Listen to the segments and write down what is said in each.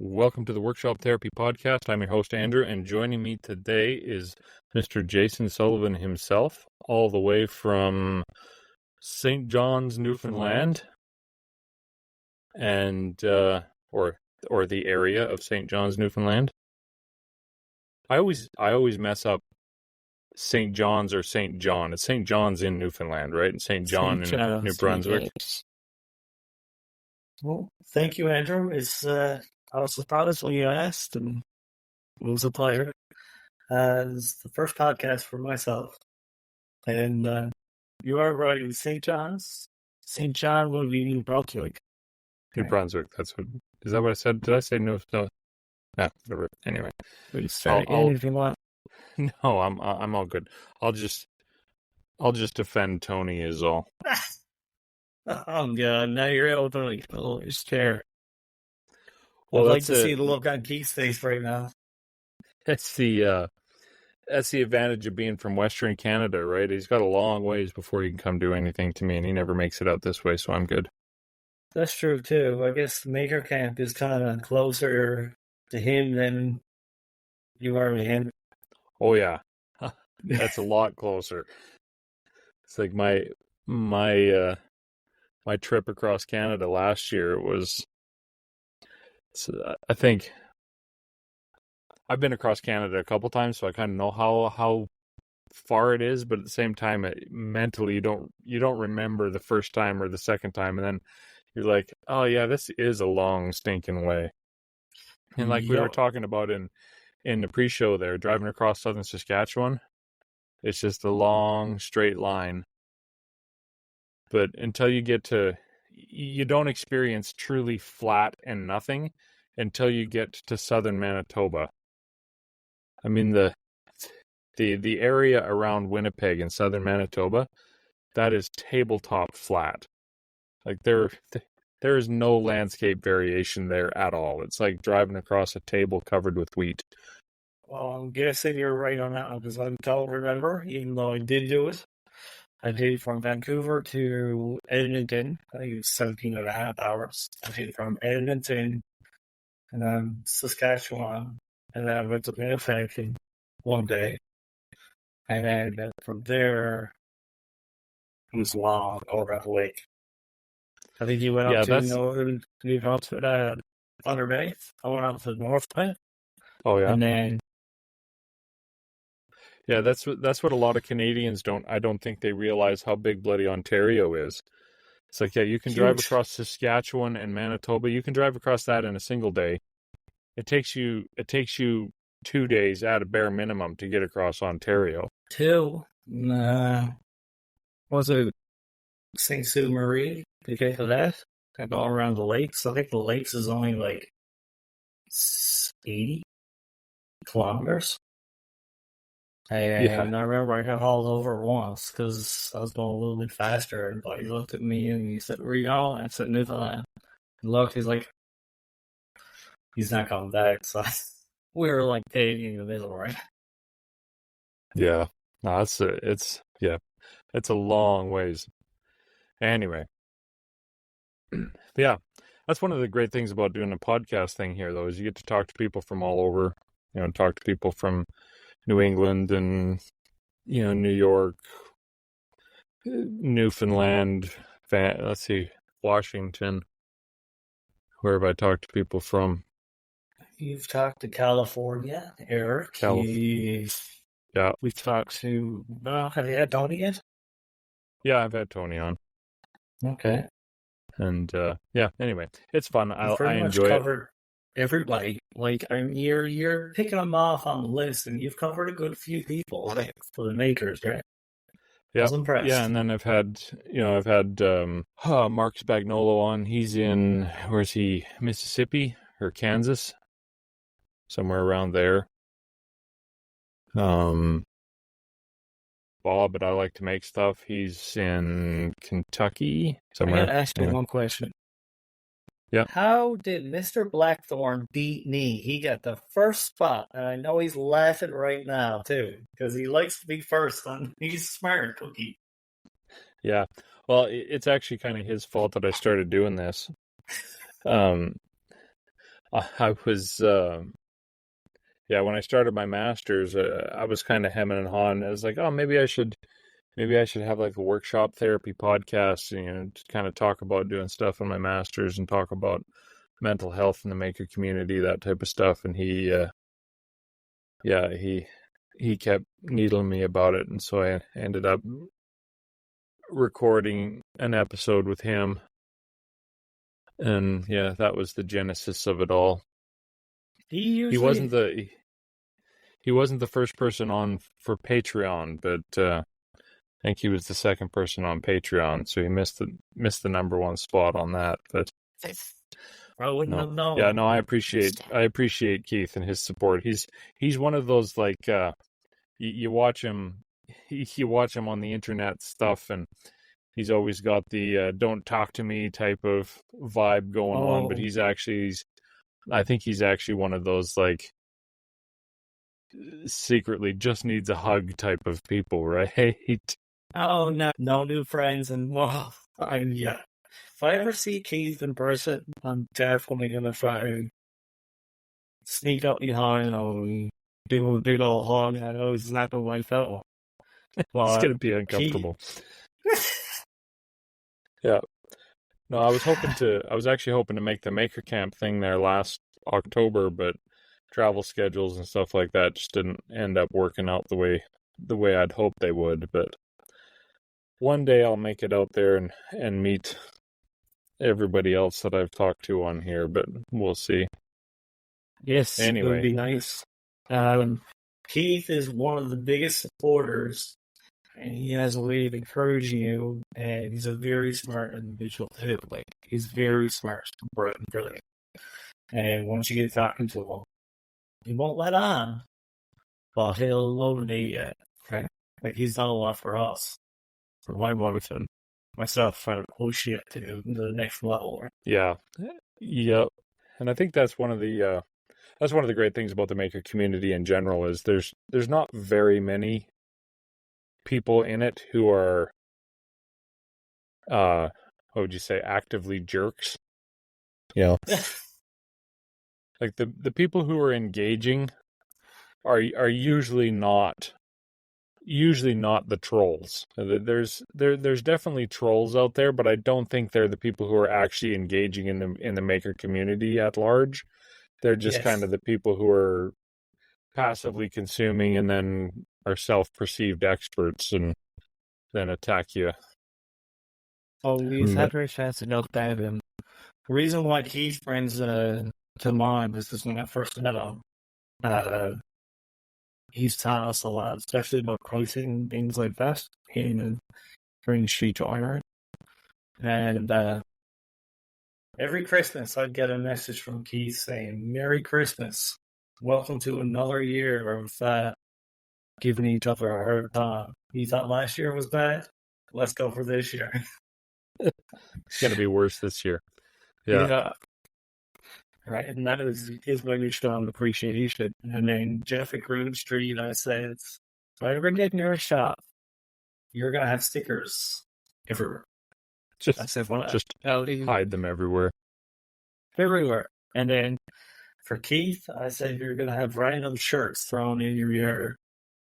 Welcome to the Workshop Therapy Podcast. I'm your host, Andrew, and joining me today is Mr. Jason Sullivan himself, all the way from St. John's, Newfoundland, and or the area of St. John's, Newfoundland. I always mess up St. John's or St. John. It's St. John's in Newfoundland, right? And St. John in New Brunswick. Well, thank you, Andrew. I was surprised when you asked, and it was a pleasure. It's the first podcast for myself. And you are right, in St. John's. St. John will be New Brunswick. New Brunswick, is that what I said? Did I say no? No, whatever. Anyway. If you want. No, I'm all good. I'll just defend Tony is all. Oh, God, now you're elderly. Oh, his chair. Well, I'd like to see the look on Keith's face right now. That's the advantage of being from Western Canada, right? He's got a long ways before he can come do anything to me, and he never makes it out this way, so I'm good. That's true, too. I guess the Maker Camp is kind of closer to him than you are to him. Oh, yeah. That's a lot closer. It's like my trip across Canada last year I think I've been across Canada a couple times, so I kind of know how far it is, but at the same time, mentally you don't remember the first time or the second time, and then you're like, oh yeah, this is a long stinking way. And like we were talking about in the pre-show there, driving across southern Saskatchewan, it's just a long straight line. But until you don't experience truly flat and nothing until you get to southern Manitoba. I mean, the area around Winnipeg in southern Manitoba, that is tabletop flat. Like there is no landscape variation there at all. It's like driving across a table covered with wheat. Well, I'm guessing you're right on that one because I don't remember, even though I did do it. I did from Vancouver to Edmonton. I think it was 17 and a half hours. I did from Edmonton and then Saskatchewan. And then I went to Winnipeg in one day. And then from there, it was long over the lake. I think you went up to northern New Brunswick, Thunder Bay. I went up to North Bay. Oh, yeah. And then... Yeah, that's what a lot of Canadians I don't think they realize how big bloody Ontario is. It's like, yeah, you can drive across Saskatchewan and Manitoba. You can drive across that in a single day. It takes you 2 days at a bare minimum to get across Ontario. 2? Nah. Was it St. Sue Marie? Did you get to that? And all around the lakes? I think the lakes is only like 80 kilometers. And I remember I got hauled over once because I was going a little bit faster. And he looked at me and he said, "Where you going?" I said, "Newfoundland." And looked, he's like, he's not coming back. So we were like dating in the middle, right? Yeah. No, it's a long ways. Anyway. Yeah. That's one of the great things about doing a podcast thing here, though, is you get to talk to people from all over, talk to people from New England and, New York, Newfoundland, Washington. Where have I talked to people from? You've talked to California, Eric. Yeah. We've talked to... have you had Tony yet? Yeah, I've had Tony on. Okay. And, anyway, it's fun. I enjoy it. Everybody, you're picking them off on the list, and you've covered a good few people for the makers, right? Yeah, I was impressed. Yeah, and then I've had Mark Spagnuolo on. He's in, where's he? Mississippi or Kansas, somewhere around there. Bob, but I like to make stuff. He's in Kentucky somewhere. I gotta ask you one question. Yeah. How did Mr. Blackthorn beat me? He got the first spot, and I know he's laughing right now, too, because he likes to be first, and he's smart, Cookie. Yeah. Well, it's actually kind of his fault that I started doing this. I I was when I started my master's, I was kind of hemming and hawing. I was like, oh, maybe I should have like a workshop therapy podcast, to kind of talk about doing stuff in my master's and talk about mental health in the maker community, that type of stuff. And he kept needling me about it, and so I ended up recording an episode with him. And yeah, that was the genesis of it all. He wasn't the first person on for Patreon, but I think he was the second person on Patreon, so he missed the number one spot on that. But I wouldn't have known. Yeah, no, I appreciate Keith and his support. He's one of those, like, you watch him, you watch him on the internet stuff, and he's always got the "don't talk to me" type of vibe going on. But I think he's actually one of those, like, secretly just needs a hug type of people, right? Oh, no new friends, and yeah. If I ever see Keith in person, I'm definitely gonna try and sneak up behind him, do a big old hug, and I know he's not the right fellow. It's gonna be uncomfortable. Yeah. No, I was actually hoping to make the Maker Camp thing there last October, but travel schedules and stuff like that just didn't end up working out the way I'd hoped they would. But one day I'll make it out there and meet everybody else that I've talked to on here, but we'll see. Yes, anyway. It would be nice. Keith is one of the biggest supporters, and he has a way of encouraging you, and he's a very smart individual too. Like, he's very smart, and brilliant. And once you get talking to him, he won't let on, but he'll illuminate you. Okay? Like, he's done a lot for us, for my Wellington, myself, trying to push it to the next level. Yeah. Yep. And I think that's one of the great things about the maker community in general is there's not very many people in it who are what would you say, actively jerks. Yeah. Like the people who are engaging are usually not the trolls. There's definitely trolls out there, but I don't think they're the people who are actually engaging in the maker community at large. They're just kind of the people who are passively consuming and then are self-perceived experts and then attack you. Oh, we've had very chance to note that the reason why Keith brings to mind is because when I first met him, he's taught us a lot, especially about pricing and things like that in during street joiner. And every Christmas, I'd get a message from Keith saying, "Merry Christmas. Welcome to another year of giving each other a hard time. You thought last year was bad? Let's go for this year." It's going to be worse this year. Yeah. Right, and that is his way to show him appreciation. And then Jeff at Green Street, I said, if I ever get near a shop, you're going to have stickers everywhere. Just hide them everywhere. Everywhere. And then for Keith, I said, you're going to have random shirts thrown in your yard.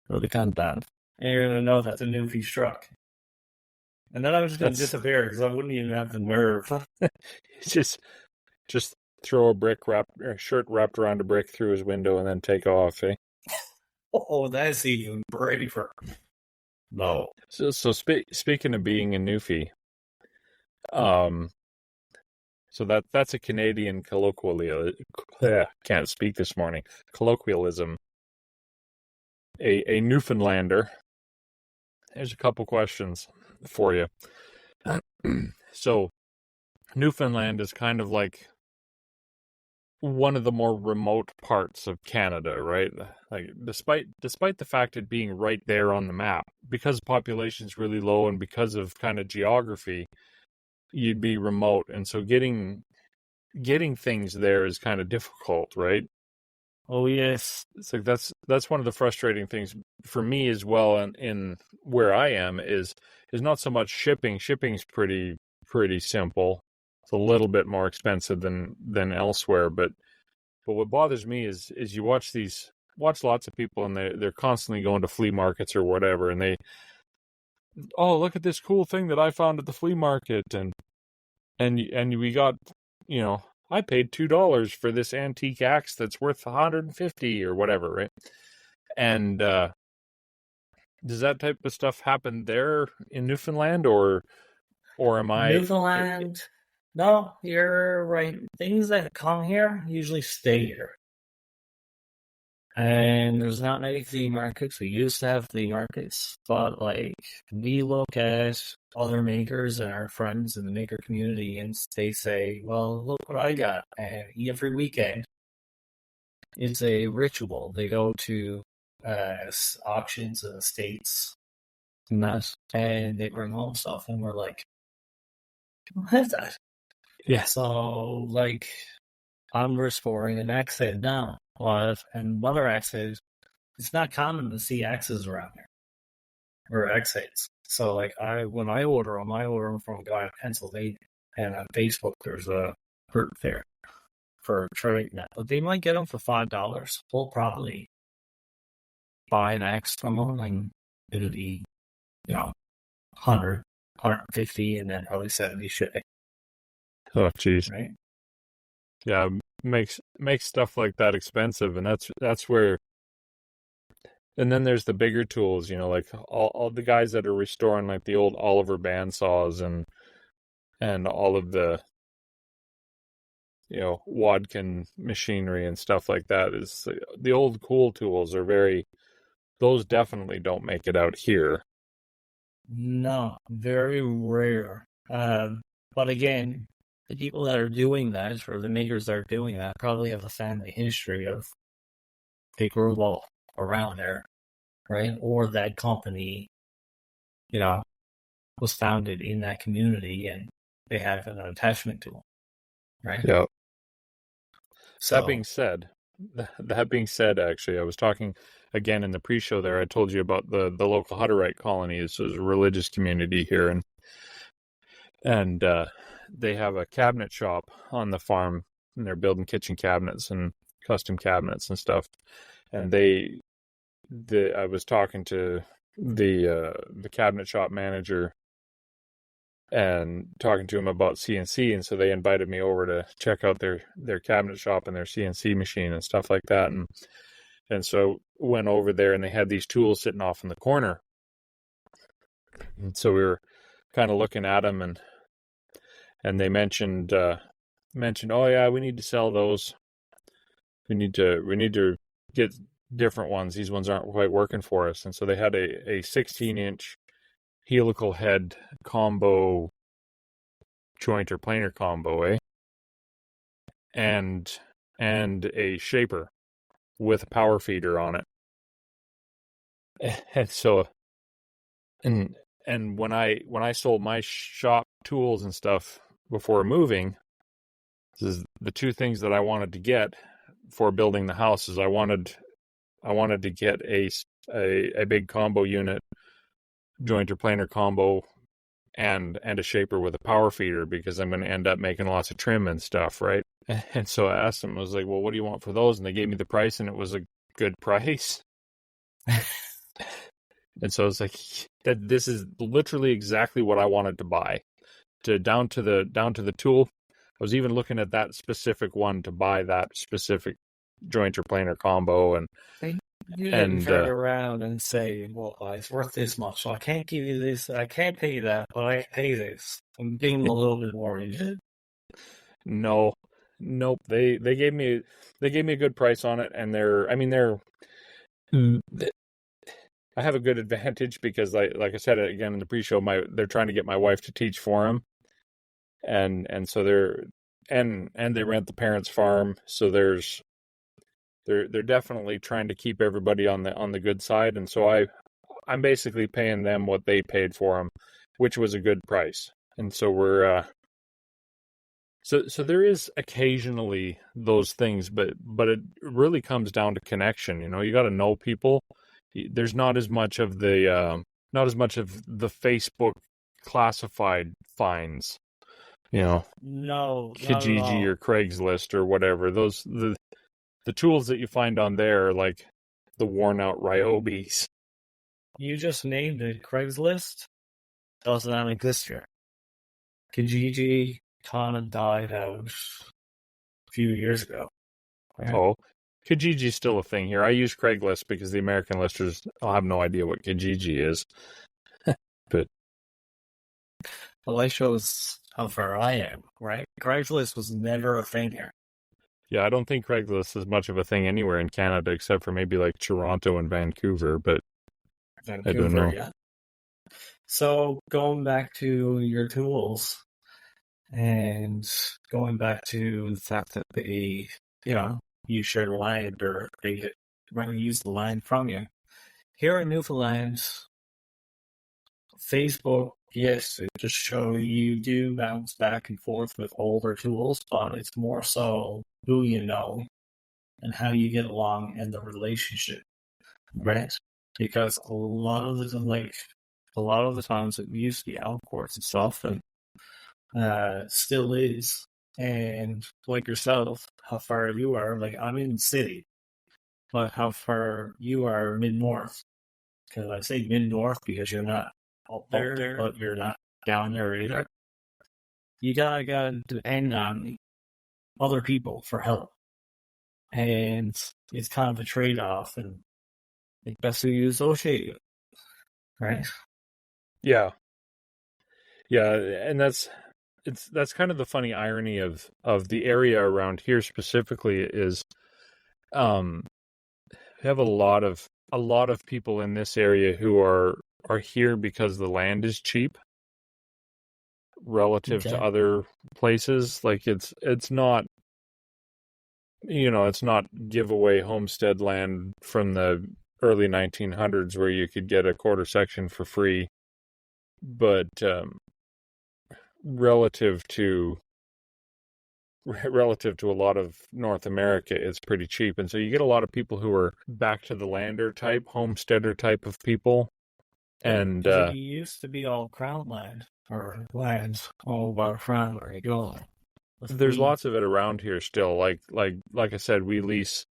Really kind of bad. And you're going to know that's a new piece truck. And then I was going to disappear because I wouldn't even have the nerve. just throw a shirt wrapped around a brick through his window and then take off, eh? Oh, that's even braver. No. So speaking of being a newfie, so that's a Canadian can't speak this morning. Colloquialism. A Newfoundlander. There's a couple questions for you. So, Newfoundland is kind of like one of the more remote parts of Canada, right? Like, despite the fact it being right there on the map, because the population's really low and because of kind of geography, you'd be remote, and so getting things there is kind of difficult, right? Oh yes. It's like that's one of the frustrating things for me as well, and in where I am is not so much shipping. Shipping's pretty simple. It's a little bit more expensive than elsewhere, but But what bothers me is you watch lots of people, and they're constantly going to flea markets or whatever, and oh, look at this cool thing that I found at the flea market, and we got, I paid $2 for this antique axe that's worth 150 or whatever, right? And does that type of stuff happen there in Newfoundland, or am I? Newfoundland. No, you're right. Things that come here usually stay here. And there's not many flea markets. We used to have flea markets, but like we look at other makers and our friends in the maker community, and they say, "Well, look what I got." And every weekend, it's a ritual. They go to auctions in the States, and they bring home stuff, and we're like, "What's that?" Yeah. So, like, I'm restoring an axe head now. And other axe heads, it's not common to see axes around here, or axe heads. So, like, when I order them from a guy in Pennsylvania, and on Facebook, there's a group there for trading that. But they might get them for $5. We'll probably buy an axe from them, and it'll be, 100, 150, and then probably 70 shipping. Oh, geez. Right? Yeah, makes stuff like that expensive, and that's where. And then there's the bigger tools, like all the guys that are restoring like the old Oliver bandsaws and all of the Wadkin machinery and stuff like that. Is the old cool tools are those definitely don't make it out here. No, very rare. But again, the people that are doing that, or the makers that are doing that, probably have a family history of they grew up around there, right? Or that company, was founded in that community, and they have an attachment to them, right? Yeah. So, That being said, actually, I was talking again in the pre-show there. I told you about the local Hutterite colony. This is a religious community here, and they have a cabinet shop on the farm, and they're building kitchen cabinets and custom cabinets and stuff. And I was talking to the cabinet shop manager and talking to him about CNC, and so they invited me over to check out their cabinet shop and their CNC machine and stuff like that. And so went over there, and they had these tools sitting off in the corner. And so we were kind of looking at them, and they mentioned, oh yeah, we need to sell those. We need to get different ones. These ones aren't quite working for us. And so they had a 16-inch helical head combo jointer planer combo, and a shaper with a power feeder on it. And so and when I sold my shop tools and stuff before moving, this is the two things that I wanted to get for building the house. Is I wanted to get a big combo unit, jointer planer combo, and a shaper with a power feeder, because I'm going to end up making lots of trim and stuff, right? And so I asked them, I was like, well, what do you want for those? And they gave me the price, and it was a good price. And so I was like, that this is literally exactly what I wanted to buy. Down to the tool. I was even looking at that specific one to buy that specific jointer planer combo, and you didn't turn around and say, well, it's worth this much, so I can't give you this, I can't pay you that, but I pay this. I'm being a little bit worried. No, nope. They gave me a good price on it, and I have a good advantage because, like I said again in the pre-show, they're trying to get my wife to teach for them, and so they rent the parents' farm, so they're definitely trying to keep everybody on the good side, and so I'm basically paying them what they paid for them, which was a good price, and so we're so there is occasionally those things, but it really comes down to connection. You got to know people. There's not as much of the Facebook classified finds, No, Kijiji or Craigslist or whatever. the tools that you find on there are like the worn out Ryobis. You just named it. Craigslist does not exist here. Kijiji kind of died out a few years ago. Right? Oh, Kijiji's still a thing here. I use Craigslist because the American listers have no idea what Kijiji is. But Well, that shows how far I am, right? Craigslist was never a thing here. yeah, I don't think Craigslist is much of a thing anywhere in Canada except for maybe like Toronto and Vancouver, but I don't Vancouver, know. yeah. So going back to your tools and going back to the fact that they, you share the land or they use the land from you. Here in Newfoundland, Facebook, yes, it just show you do bounce back and forth with older tools, but it's more so who you know and how you get along and the relationship, right? Because a lot of the times it used to be outports and stuff, and still is. And like yourself, how far you are, like I'm in the city, but how far you are mid north. Because I say mid north because you're not up there, but you're not down there either. You gotta depend on other people for help, and it's kind of a trade off, and it's best to associate it, right? Yeah. Yeah, and that's kind of the funny irony of the area around here specifically is we have a lot of people in this area who are here because the land is cheap relative to Okay. other places. Like it's not it's not giveaway homestead land from the early 1900s where you could get a quarter section for free, but relative to a lot of North America, it's pretty cheap. And so you get a lot of people who are back to the lander type, homesteader type of people. And Because it used to be all crown land, or lands all about crown where you go. there's lots of it around here still. Like I said, we lease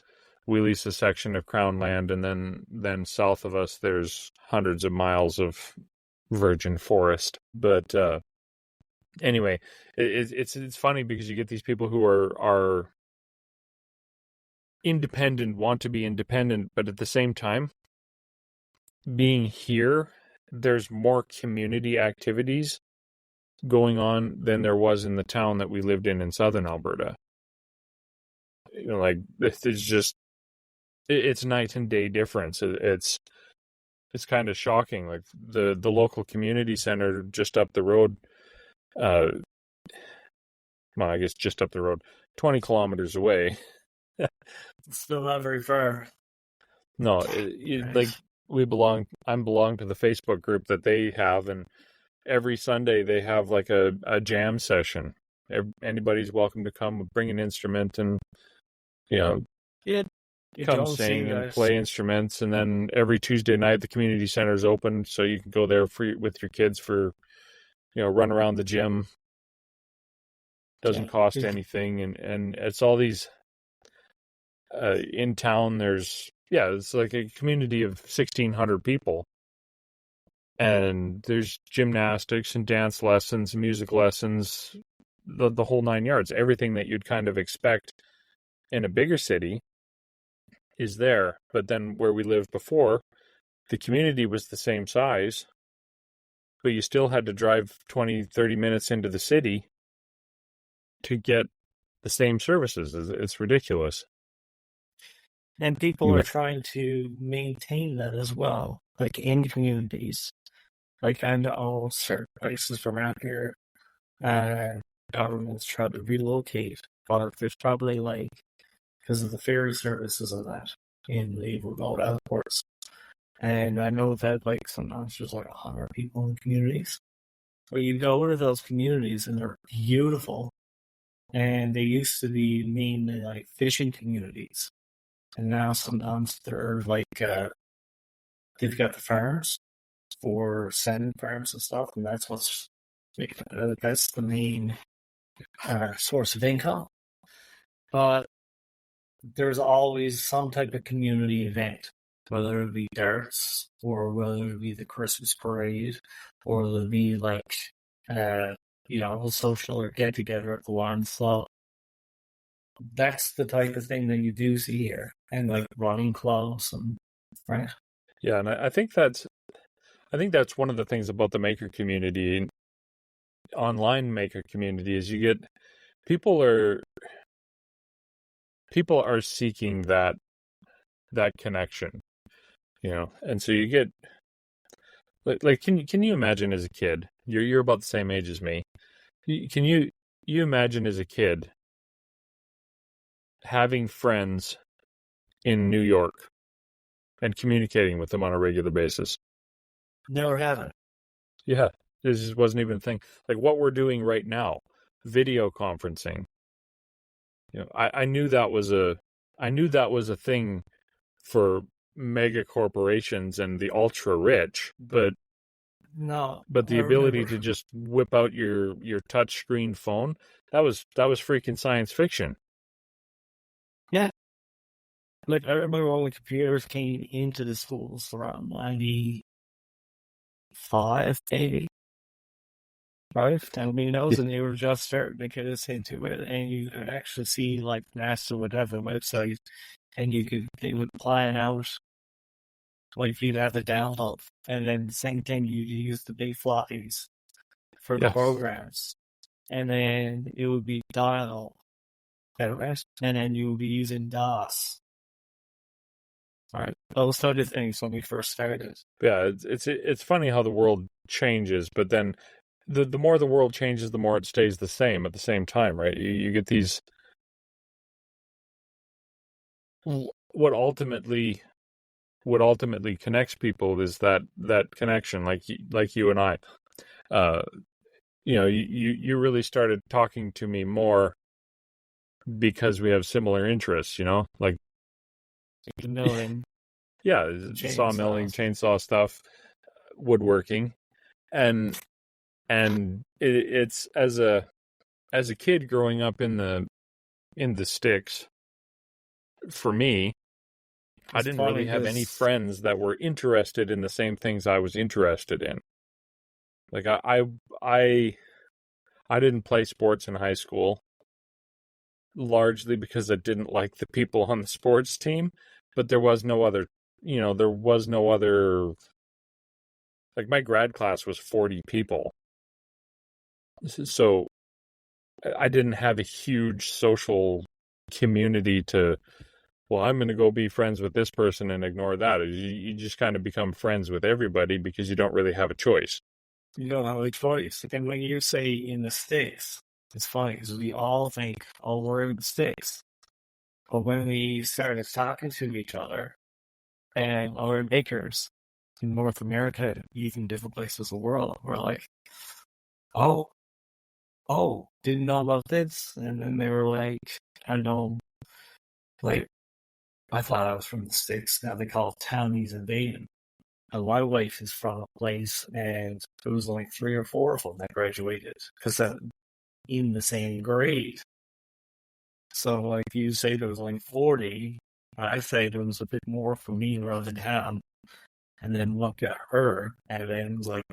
a section of crown land, and then south of us there's hundreds of miles of virgin forest. But anyway, it's funny because you get these people who are independent, want to be independent, but at the same time, being here, there's more community activities going on than there was in the town that we lived in southern Alberta. Like it's just it's night and day difference. It's kind of shocking. Like the local community center just up the road. Well, I guess just up the road, 20 kilometers away. Still not very far. No, like I belong to the Facebook group that they have, and every Sunday they have like a jam session. Anybody's welcome to come, bring an instrument, and Yeah, come sing and play instruments. And then every Tuesday night the community center is open, so you can go there with your kids for run around the gym. Doesn't cost anything, and it's all these in town. It's like a community of 1,600 people, and there's gymnastics and dance lessons, music lessons, the whole nine yards. Everything that you'd kind of expect in a bigger city is there. But then where we lived before, the community was the same size, but you still had to drive 20, 30 minutes into the city to get the same services. It's ridiculous. And people are trying to maintain that as well, like in communities. Like I know certain places around here, governments try to relocate, but there's probably because of the ferry services and that in the remote airports. And I know that sometimes there's 100 people in communities. Where you go to those communities and they're beautiful. And they used to be mainly fishing communities. And now sometimes they're they've got the farms for salmon farms and stuff, and that's that's the main source of income. But there's always some type of community event, whether it be darts or whether it be the Christmas parade or whether it be like, uh, a social or get together at the lawn. So that's the type of thing that you do see here, and like running clubs and right. Yeah, and I think that's one of the things about the maker community, online maker community, is you get people are people are seeking that connection, and so you get like can you imagine as a kid, you're about the same age as me. Can you imagine as a kid having friends in New York and communicating with them on a regular basis? Never haven't. Yeah, this just wasn't even a thing. Like what we're doing right now, video conferencing. I knew that was a thing for mega corporations and the ultra rich, but No, the I ability remember. to just whip out your touch screen phone, that was freaking science fiction. Yeah, like I remember when the computers came into the schools around 95, maybe. Right? And we Yeah. knows, and they were just starting to get us into it, and you could actually see like NASA would have a website, and they would plan out like you'd have the download, and then the same thing you use the big floppies for the Yeah. programs, and then it would be dial, and then you would be using DOS. All right, those sort of things when we first started. Yeah, it's funny how the world changes, but then the more the world changes, the more it stays the same at the same time, right? You get these what ultimately connects people is that connection, like you and I. Uh, you really started talking to me more because we have similar interests, like Milling yeah, sawmilling, chainsaws. chainsaw stuff, woodworking, and it's as a kid growing up in the sticks. For me, I It's didn't funny really have any because friends that were interested in the same things I was interested in. Like I I didn't play sports in high school, largely because I didn't like the people on the sports team, but there was no other, like my grad class was 40 people. So I didn't have a huge social community well, I'm going to go be friends with this person and ignore that. You just kind of become friends with everybody because you don't really have a choice. you don't have a choice. And when you say in the States, it's funny because we all think, oh, we're in the States. But when we started talking to each other and our makers in North America, even different places in the world, we're like, oh, didn't know about this. And then they were like, I know, like, I thought I was from the States. Now they call it townies invading. And my wife is from a place, and there was only 3 or 4 of them that graduated because they're in the same grade. So, like you say, there was only 40. I say there was a bit more for me rather than him. And then look at her, and then it was like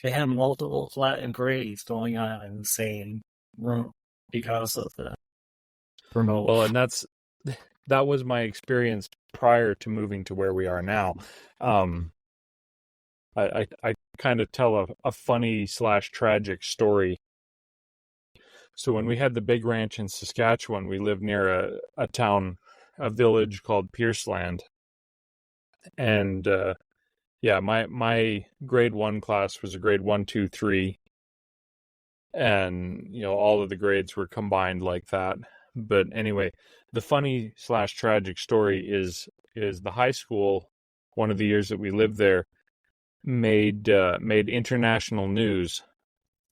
they had multiple flattened grades going on in the same room because of the remote. Well, and that was my experience prior to moving to where we are now. Um, I kind of tell a funny slash tragic story. So when we had the big ranch in Saskatchewan, we lived near a town, a village called Pierceland. And yeah, my grade 1 class was a grade 1, 2, 3. And, all of the grades were combined like that. But anyway, the funny slash tragic story is the high school, one of the years that we lived there, made international news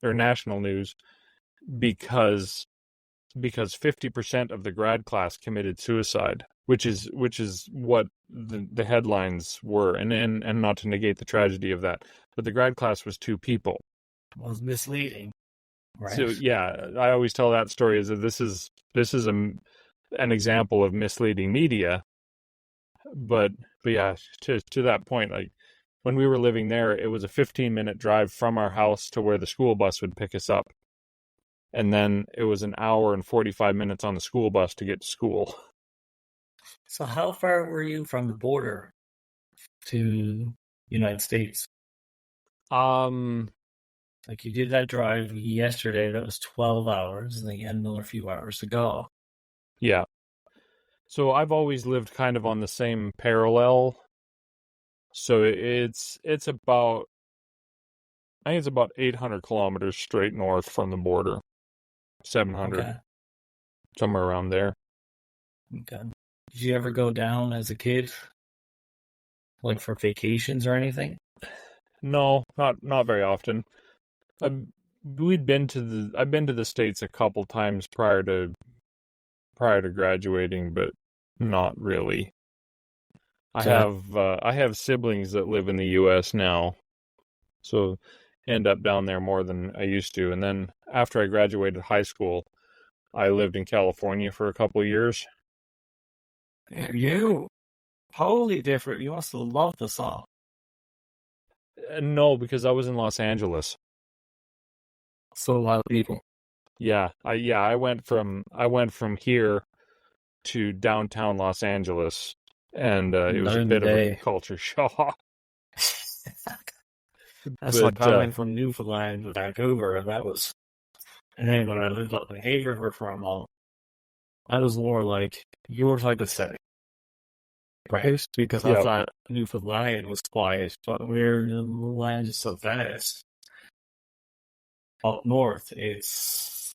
or national news because 50% of the grad class committed suicide, which is what the headlines were, and not to negate the tragedy of that, but the grad class was 2 people. It was misleading, So right? yeah, I always tell that story is that this is an example of misleading media. But yeah, to that point, like when we were living there, it was a 15-minute drive from our house to where the school bus would pick us up. And then it was an hour and 45 minutes on the school bus to get to school. So how far were you from the border to United States? Um, Like you did that drive yesterday, that was 12 hours, and then you had another few hours to go. yeah. So I've always lived kind of on the same parallel. So it's about I think it's about 800 kilometers straight north from the border. 700, Okay. somewhere around there. Okay. Did you ever go down as a kid, like for vacations or anything? No, not very often. I've, I've been to the States a couple times prior to graduating, but not really. Okay. I have siblings that live in the US now, so end up down there more than I used to. And then after I graduated high school, I lived in California for a couple of years. You totally different. You must have loved the song. No, because I was in Los Angeles. So a lot of people. I went from here to downtown Los Angeles, and it was a Night and bit of a day. culture shock. That's like But I went from Newfoundland to Vancouver, and then when I lived up in Hay River for a month, that was more like your type of setting, right? Because I yeah, thought Newfoundland was quiet, but where the land is so vast, up north, it's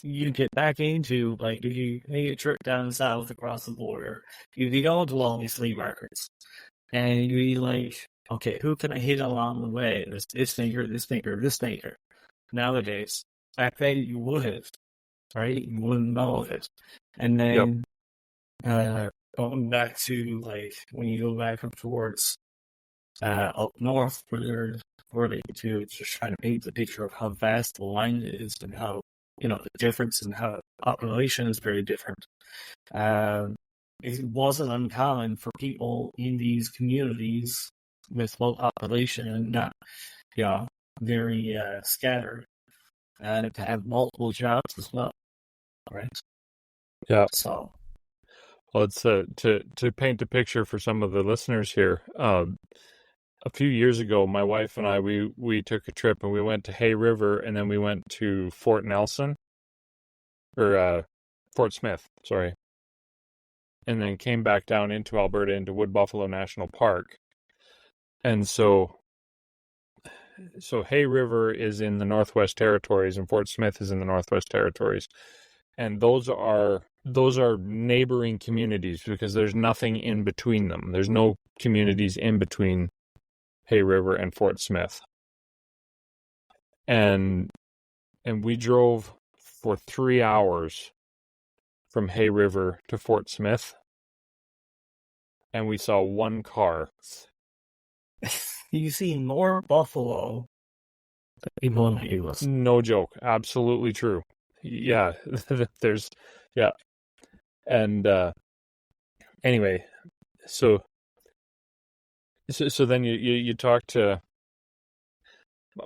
you get back into like if you take a trip down south across the border, you go to all these flea markets, and you be like, okay, who can I hit along the way? There's this thinker, this thinker, this thinker. Nowadays, back then you would, right? You wouldn't know it. And yep, then going back to like when you go back up towards up north, where they to just trying to paint the picture of how vast the line is and how the difference and how population is very different. Um, it wasn't uncommon for people in these communities with low population and not, very scattered, and to have multiple jobs as well, right? yeah. So, Well, it's to paint a picture for some of the listeners here. A few years ago, my wife and I we took a trip and we went to Hay River and then we went to Fort Nelson or Fort Smith, sorry, and then came back down into Alberta into Wood Buffalo National Park. And so Hay River is in the Northwest Territories and Fort Smith is in the Northwest Territories. And those are neighboring communities because there's nothing in between them. There's no communities in between Hay River and Fort Smith. And we drove for 3 hours from Hay River to Fort Smith, and we saw one car. you see more buffalo than people in the US. No joke. Absolutely true. Yeah. There's, yeah. And anyway, so then you talk to,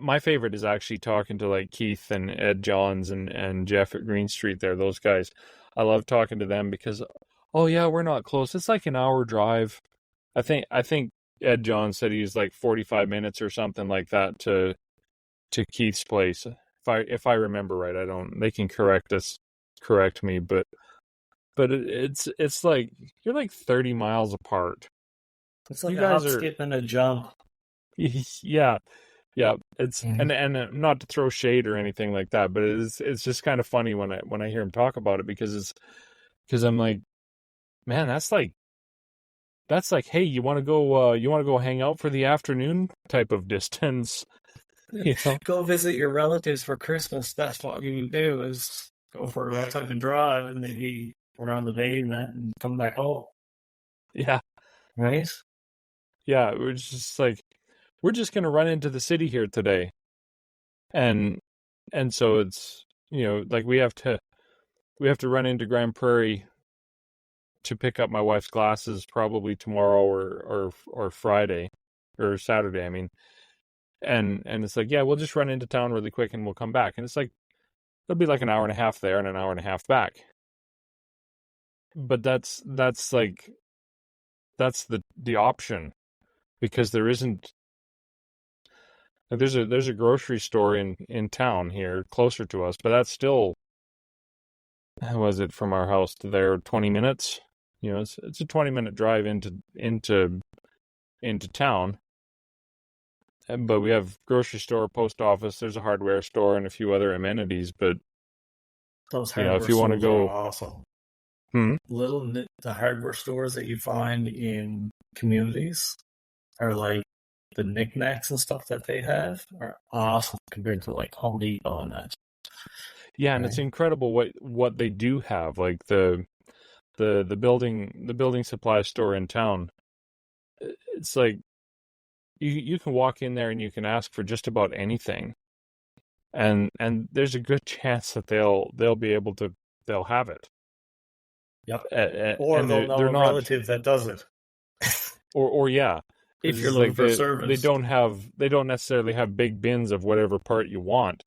my favorite is actually talking to like Keith and Ed Johns and Jeff at Green Street there, those guys. I love talking to them because, oh yeah, we're not close. It's like an hour drive. I think Ed Johns said he's like 45 minutes or something like that to Keith's place. If I remember right, I don't, they can correct me, but it's like you're like 30 miles apart. It's You like a guys hop, are skip, and a jump. yeah. Yeah, it's Mhm. and not to throw shade or anything like that, but it's just kind of funny when I hear him talk about it because I'm like, man, that's like, hey, you want to go hang out for the afternoon type of distance, you know? Go visit your relatives for Christmas. That's what you do is go for that type of drive and maybe around the day and come back home. Yeah. Right? Yeah, we're just like we're just going to run into the city here today. And so it's, like we have to run into Grand Prairie to pick up my wife's glasses probably tomorrow or Friday or Saturday. I mean, and it's like, yeah, we'll just run into town really quick and we'll come back. And it's like it'll be like an hour and a half there and an hour and a half back. But that's like that's the option because there isn't like there's a grocery store in town here closer to us, but that's still how was it from our house to there 20 minutes? You know, it's a 20-minute drive into town. But we have grocery store, post office, there's a hardware store and a few other amenities, but Those you know, hardware if you want to stores are go awesome. hmm, The hardware stores that you find in communities are like the knickknacks and stuff that they have are awesome compared to like Home Depot and that. yeah, and it's Right? incredible what they do have, like the building supply store in town. It's like you can walk in there and you can ask for just about anything, and there's a good chance that they'll be able to they'll have it. Yep. Or And they'll know they're a not relative that does it. or yeah, If because you're it's looking like for they service. don't necessarily have big bins of whatever part you want,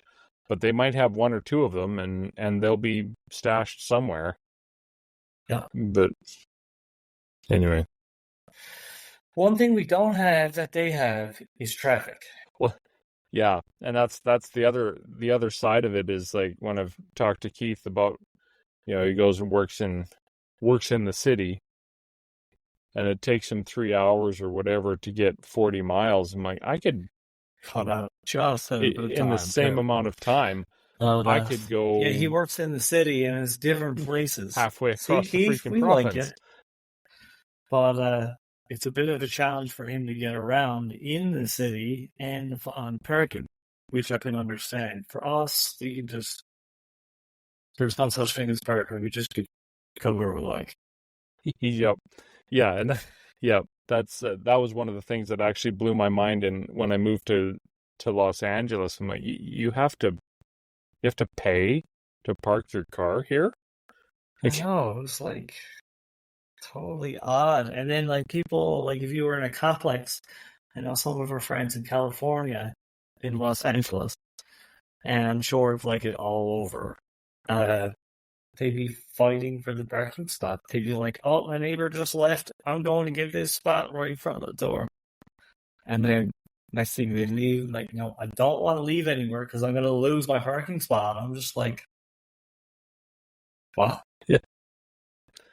but they might have one or two of them, and they'll be stashed somewhere. Yeah. But anyway, One thing we don't have that they have is traffic. well, yeah, and that's the other side of it is like when I've talked to Keith about, you know, he goes and works in the city, and it takes him 3 hours or whatever to get 40 miles. I'm like, I could Cut out just a bit of in the time same too. amount of time, Oh, I could yeah, he go works in the city and it's different places. halfway See, across the Keith, freaking we like province. it. But it's a bit of a challenge for him to get around in the city and on parking, which I can understand. For us, we can just, there's no such thing as parking. We just could come where we like. Yep. Yeah, and yeah, that was one of the things that actually blew my mind. And when I moved to Los Angeles, I'm like, you have to pay to park your car here? I Like, know, it was like totally odd. And then like people, like if you were in a complex, I know some of our friends in California, in Los Angeles, and I'm sure it's like it all over. Uh, they'd be fighting for the parking spot. They'd be like, "Oh, my neighbor just left. I'm going to get this spot right in front of the door." And then next thing they leave, like, no, I don't want to leave anywhere because I'm going to lose my parking spot. I'm just like, what? yeah,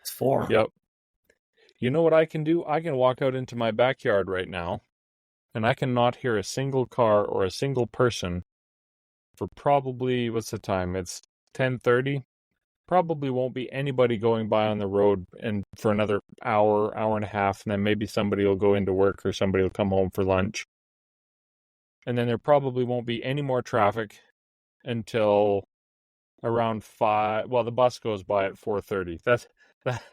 It's for. yep. You know what I can do? I can walk out into my backyard right now, and I can not hear a single car or a single person for probably, what's the time? It's 10:30. Probably won't be anybody going by on the road and for another hour and a half, and then maybe somebody will go into work or somebody will come home for lunch. And then there probably won't be any more traffic until around 5. Well, the bus goes by at 4:30.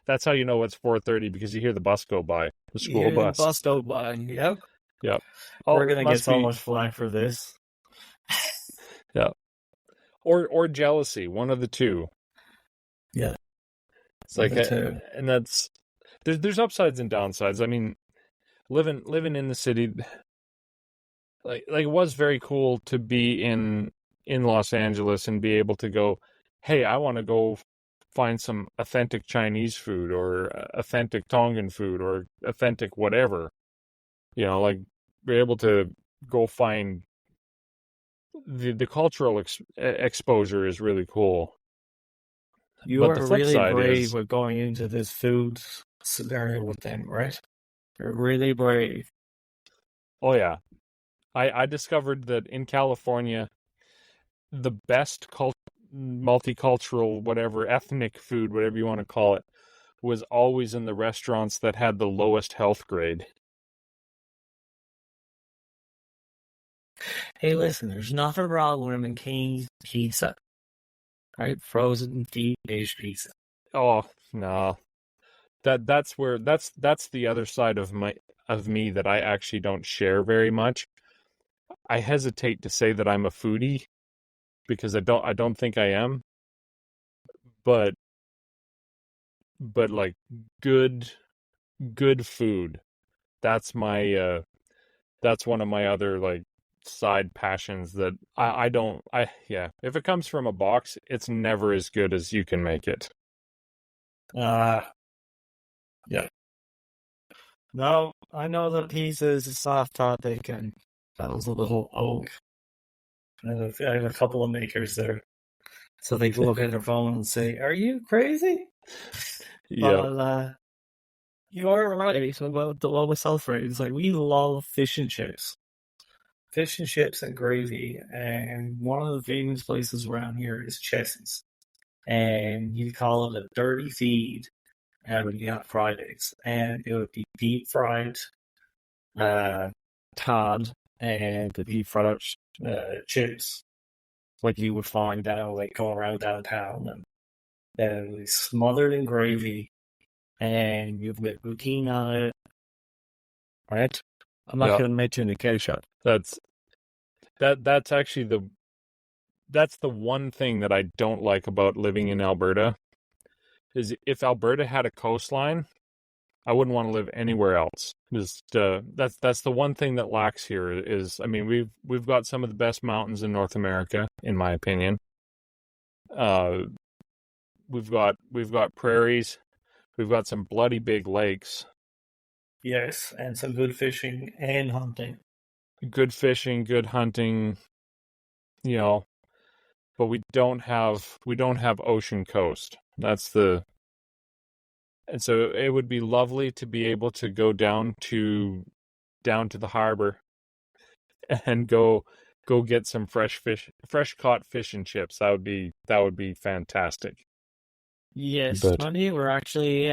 That's how you know it's 4:30, because you hear the bus go by, the You school hear the bus. bus go by. Yep. Yep. We're Oh, going to get must so be. much flack for this. Yeah. Or jealousy, one of the two. Yeah. It's like, Me too. and there's upsides and downsides. I mean, living in the city, like it was very cool to be in Los Angeles and be able to go, hey, I want to go find some authentic Chinese food or authentic Tongan food or authentic whatever. You know, like be able to go find the cultural exposure is really cool. You But the are flip really side brave is, with going into this food scenario with them, right? You're really brave. oh yeah, I discovered that in California, the best multicultural, whatever, ethnic food, whatever you want to call it, was always in the restaurants that had the lowest health grade. Hey, listen, there's nothing wrong with them in King's pizza, right? Frozen deep dish pizza. Oh no, that's the other side of me that I actually don't share very much. I hesitate to say that I'm a foodie because I don't think I am, but but like good good food. That's my that's one of my other like side passions that I don't I yeah, if it comes from a box, it's never as good as you can make it. Uh, yeah. No, I know the pizza is a soft topic, and that was a little old. I have a couple of makers there, so they look at their phone and say, "Are you crazy?" Yep. But you are right about the love with self-rate. It's like we love fish and chips and gravy. And one of the famous places around here is Chessie's, and you call it a dirty feed. And we got Fridays, and it would be deep fried uh, cod and the deep fried chips, like you would find down, like going around downtown, and then it was smothered in gravy, and you've got poutine on it, right? I'm not Yep. going to mention the ketchup. That's that's actually that's the one thing that I don't like about living in Alberta is if Alberta had a coastline, I wouldn't want to live anywhere else. Just that's the one thing that lacks here is I mean we've got some of the best mountains in North America in my opinion. Uh we've got prairies, we've got some bloody big lakes, Yes, and some good fishing and hunting. good fishing, good hunting, you know, but we don't have ocean coast. That's the and so it would be lovely to be able to go down to the harbor and go get some fresh caught fish and chips. That would be fantastic. Yes, But funny, we're actually,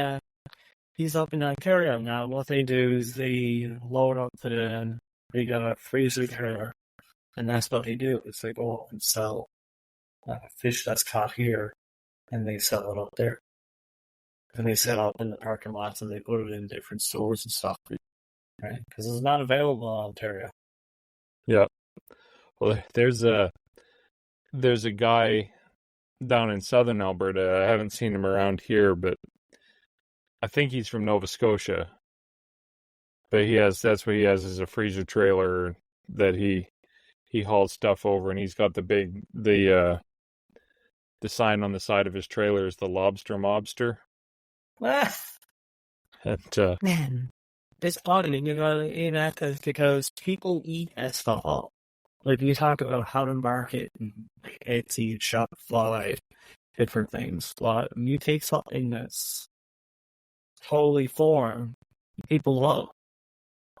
he's up in Ontario now. What they do is they load up to they got a freezer trailer, and that's what they do, is they go and sell fish that's caught here, and they sell it up there. And they set up in the parking lots, and they put it in different stores and stuff, right? Because it's not available in Ontario. yeah, well, there's a guy down in southern Alberta. I haven't seen him around here, but I think he's from Nova Scotia. But that's what he has is a freezer trailer that he hauls stuff over, and he's got the sign on the side of his trailer is the lobster mobster. Ah, And man, it's odd, and you know, in that because people eat that stuff up. Like you talk about how to market and Etsy, Shopify, different things. But you take something that's totally foreign, people love.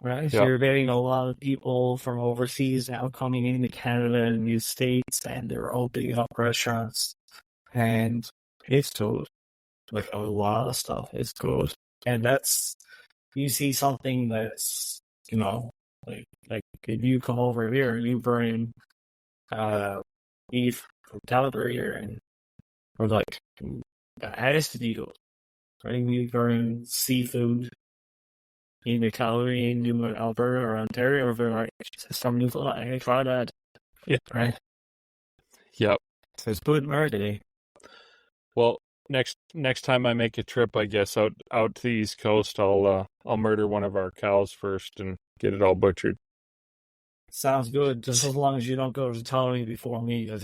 Right, so yeah, you're getting a lot of people from overseas now coming into Canada and the States, and they're opening up restaurants, and it's good. Like a lot of stuff is good, and that's you see something that's like if you come over here and you bring uh beef from Calgary here and or like as deal, right? You bring seafood in Calgary, in Alberta or Ontario, or like some new I try that, yeah, right? yeah. So it's good marketing. Well, next time I make a trip, I guess out to the East Coast, I'll murder one of our cows first and get it all butchered. Sounds good, just as long as you don't go to Tony before me, because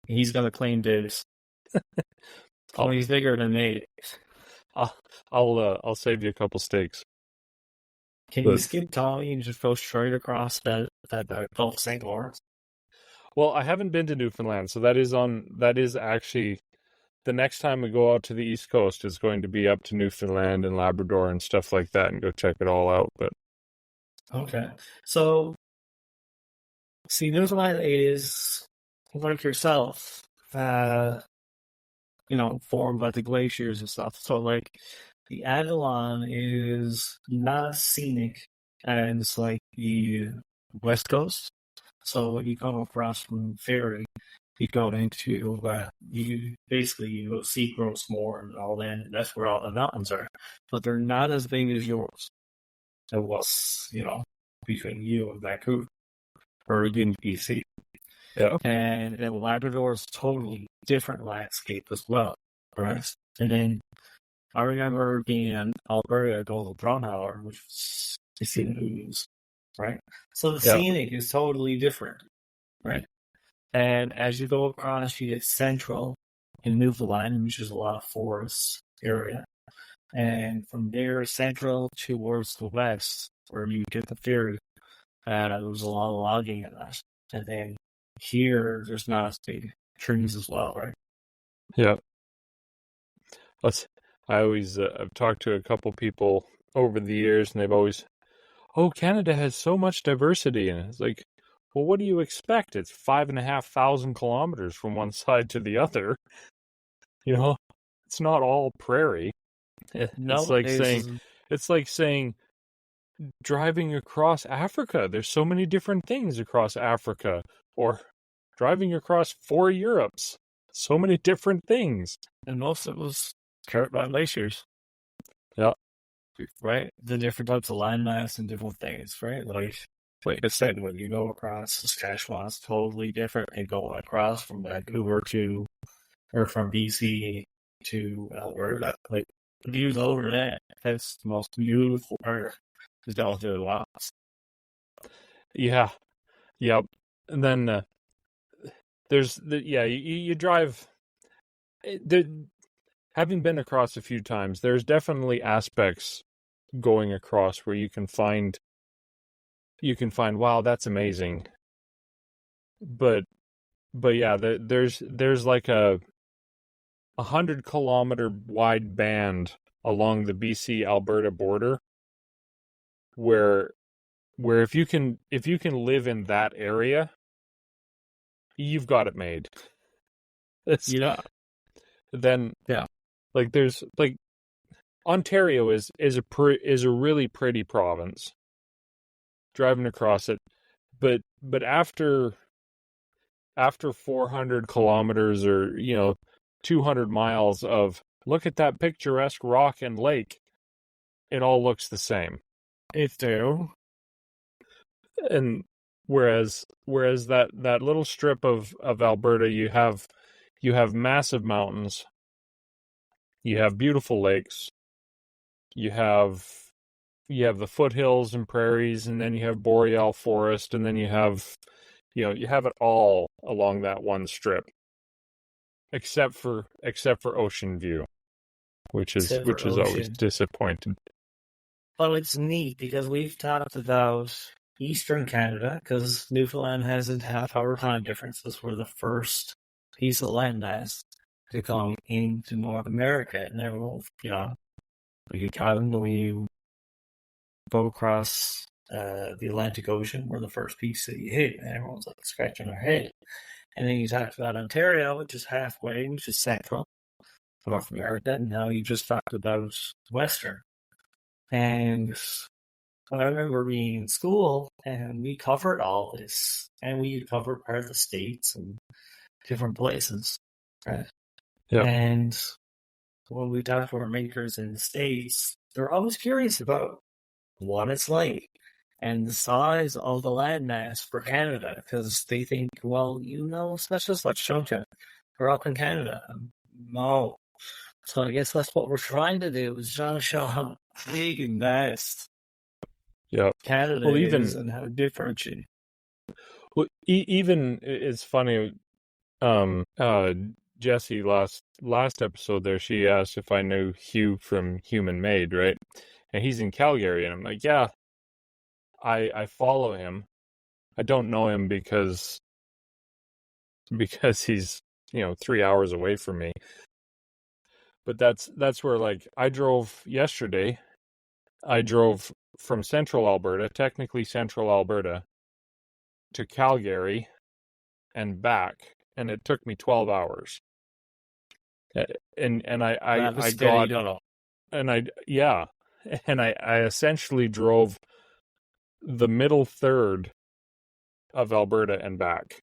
he's gonna claim this. I'll Tony's bigger than me. I'll I'll save you a couple steaks. Can you But skip Tony and just go straight across that Gulf St. Lawrence? well, I haven't been to Newfoundland, so that is actually the next time we go out to the East Coast is going to be up to Newfoundland and Labrador and stuff like that and go check it all out. But Okay, so see, Newfoundland is like yourself, formed by the glaciers and stuff. So like the Avalon is not scenic as like the West Coast. So when you come across from ferry, you go into you go see Grossmore and all that. And that's where all the mountains are, but they're not as big as yours. It was between you and Vancouver or in BC. yeah, And then Labrador is totally different landscape as well, right? And then I remember being in Alberta at Golden Drumhour, which was to see the movies, right? So the Yeah. scenic is totally different, right? And as you go across, you get central in Newfoundland, which is a lot of forest area. And from there, central towards the west, where you get the ferry, and there was a lot of logging in that. And then here, there's not as big trees as well, right? Yeah. Let's, I've talked to a couple people over the years, and they've always, oh, Canada has so much diversity. And it's like, well, what do you expect? It's 5,500 kilometers from one side to the other. You know, it's not all prairie. It's No, like saying, it's like saying driving across Africa. There's so many different things across Africa, or driving across 4 Europes. So many different things. and most of it was covered by glaciers. Yeah. Right? The different types of landmass and different things, right? Like I said, when you go across Saskatchewan, it's totally different than going across from Vancouver or from BC to Alberta. Like, the views over that, that's the most beautiful part. Is down to the lots. Yeah. Yep. And then there's you drive. There, having been across a few times, there's definitely aspects going across where you can find wow, that's amazing. But yeah, there's like a 100-kilometer wide band along the BC Alberta border where if you can live in that area, you've got it made. Then Yeah. like there's like Ontario is a really pretty province. Driving across it, but after 400 kilometers or 200 miles of look at that picturesque rock and lake, it all looks the same. If do. And whereas that little strip of Alberta, you have massive mountains, you have beautiful lakes, you have the foothills and prairies, and then you have boreal forest, and then you have it all along that one strip, except for Ocean View, which is always disappointing. Well, it's neat because we've talked about Eastern Canada because Newfoundland has a half-hour time difference. This were the first piece of landmass to come into North America, and they're both, you kind of when you go across the Atlantic Ocean, were the first piece that you hit, and everyone's like scratching their head. And then you talked about Ontario, which is halfway, which is central North America, and now you just talked about Western. And I remember being in school, and we covered all this, and we covered part of the states and different places, right? Yeah. And when we talk to our makers in the States, they're always curious about what it's like and the size of the landmass for Canada, because they think, well, such as such, don't you? We're up in Canada. No. So I guess that's what we're trying to do, is trying to show how big and vast Canada is and how different it is. Well, even it's funny. Jessie last episode there, she asked if I knew Hugh from Human Made, right? And he's in Calgary, and I'm like, yeah, I follow him. I don't know him because he's 3 hours away from me. But that's where, like, I drove yesterday. I drove from central Alberta, technically central Alberta, to Calgary and back, and it took me 12 hours. And I got, and I essentially drove the middle third of Alberta and back.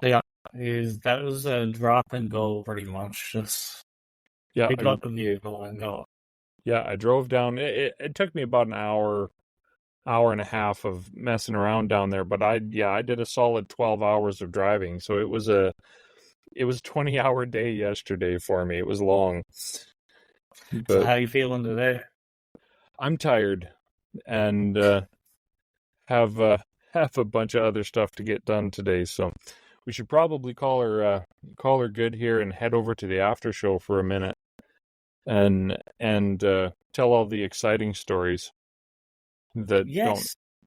Yeah, that was a drop and go pretty much. Just pick up the vehicle and go. Yeah, I drove down. It took me about an hour and a half of messing around down there, but I did a solid 12 hours of driving. So it was it was a 20-hour day yesterday for me. It was long. So But how you feeling today? I'm tired and have have a bunch of other stuff to get done today, so we should probably call her good here and head over to the after show for a minute and tell all the exciting stories that don't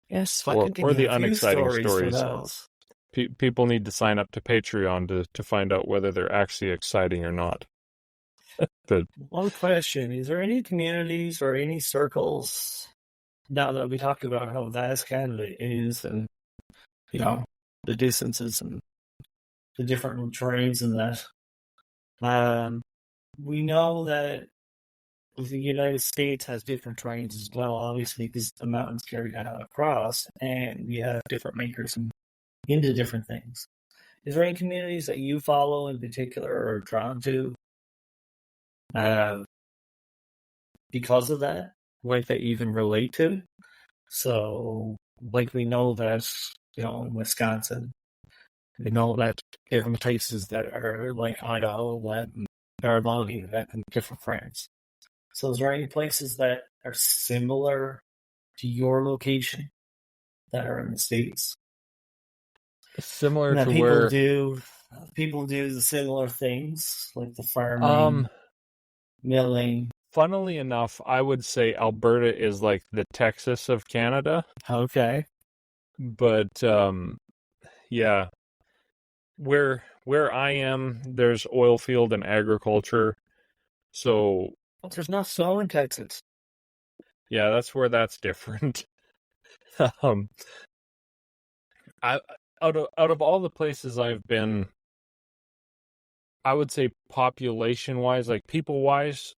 Yes, I can give or you the a few unexciting stories for stories. those. People need to sign up to Patreon to find out whether they're actually exciting or not. But One question, is there any communities or any circles, now that we talked about how vast Canada is and, the distances and the different terrains and that, we know that the United States has different terrains as well, obviously, because the mountains carry that across, and we have different makers into different things. Is there any communities that you follow in particular or are drawn to because of that? Like that you even relate to? So, like we know that, in Wisconsin, we know that different places that are like Idaho, that there are a lot of that in different France. So, is there any places that are similar to your location that are in the States? similar That to where people do the similar things like the farming, milling. funnily enough, I would say Alberta is like the Texas of Canada. Okay. But yeah, where I am, there's oil field and agriculture. So Well, there's not snow in Texas. yeah, that's where that's different. um I out of all the places I've been, I would say population wise, like people wise,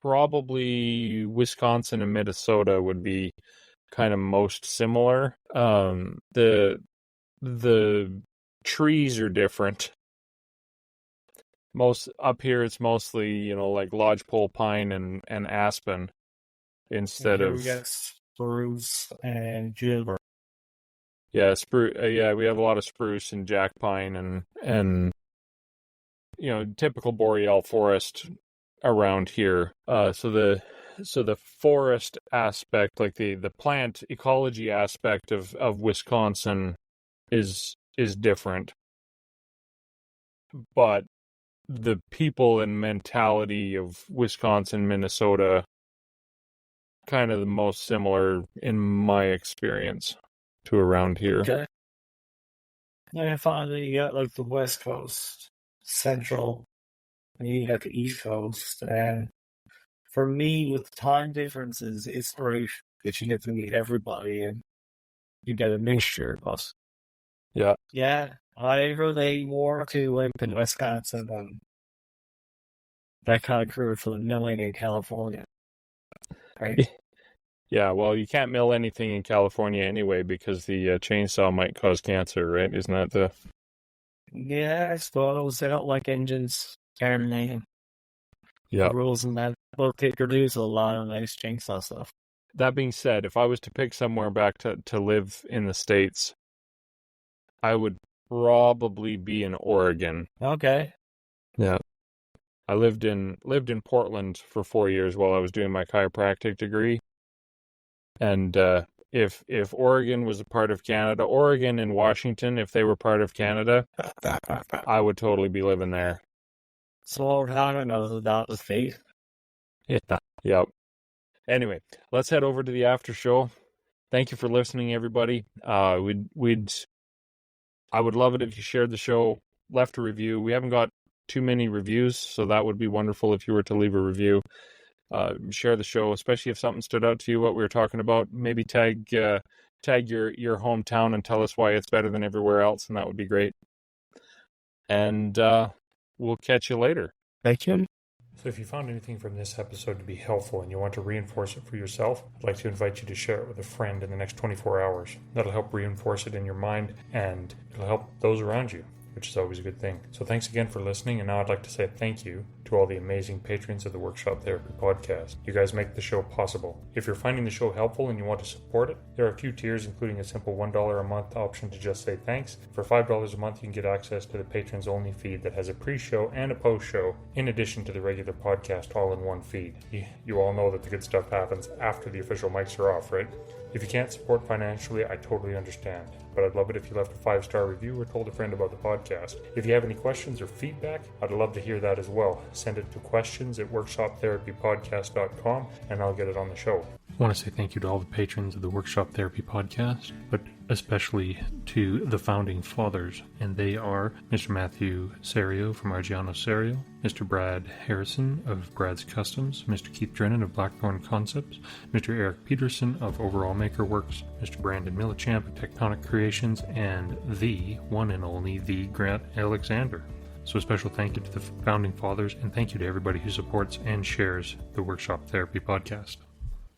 probably Wisconsin and Minnesota would be kind of most similar. The trees are different. Most up here, it's mostly like lodgepole pine and aspen instead Here we of got spruce and juniper. yeah spruce. Yeah, we have a lot of spruce and jack pine and typical boreal forest around here. So the forest aspect, like the plant ecology aspect of Wisconsin is different, but the people and mentality of Wisconsin, Minnesota, kind of the most similar in my experience to around here. Okay. And I find that you got like the West Coast, Central, and you got the East Coast. And for me, with the time differences, it's great that you get to meet everybody and you get a mixture of us. Yeah. Yeah, I relate more to like in Wisconsin than that kind of crew for the milling in California. Right? Yeah, well, you can't mill anything in California anyway because the chainsaw might cause cancer, right? Isn't that the... Yeah, I suppose they don't like engines terminating. Yeah. Rules and that. Well, they produce a lot of nice chainsaw stuff. That being said, if I was to pick somewhere back to live in the States, I would probably be in Oregon. Okay. Yeah. I lived in Portland for 4 years while I was doing my chiropractic degree. And if Oregon was a part of Canada, Oregon and Washington, if they were part of Canada, I would totally be living there. So I don't know about the faith. Yeah. Yep. Anyway, let's head over to the after show. Thank you for listening, everybody. I would love it if you shared the show, left a review. We haven't got too many reviews, so that would be wonderful if you were to leave a review. Share the show, especially if something stood out to you, what we were talking about. Maybe tag your hometown and tell us why it's better than everywhere else, and that would be great. And we'll catch you later. Thank you. So if you found anything from this episode to be helpful and you want to reinforce it for yourself, I'd like to invite you to share it with a friend in the next 24 hours. That'll help reinforce it in your mind, and it'll help those around you. which is always a good thing. So thanks again for listening, and now I'd like to say thank you to all the amazing patrons of the Workshop Therapy podcast. You guys make the show possible. If you're finding the show helpful and you want to support it, there are a few tiers, including a simple $1 a month option to just say thanks. For $5 a month, you can get access to the patrons only feed that has a pre-show and a post-show, in addition to the regular podcast all in one feed. You all know that the good stuff happens after the official mics are off, right? If you can't support financially, I totally understand, but I'd love it if you left a 5-star review or told a friend about the podcast. If you have any questions or feedback, I'd love to hear that as well. Send it to questions@workshoptherapypodcast.com and I'll get it on the show. I want to say thank you to all the patrons of the Workshop Therapy podcast, but especially to the founding fathers, and they are Mr. Matthew Serio from Argiano Serio, Mr. Brad Harrison of Brad's Customs, Mr. Keith Drennan of Blackthorn Concepts, Mr. Eric Peterson of Overall Maker Works, Mr. Brandon Millichamp of Tectonic Creations, and the one and only the Grant Alexander. So a special thank you to the founding fathers, and thank you to everybody who supports and shares the Workshop Therapy podcast.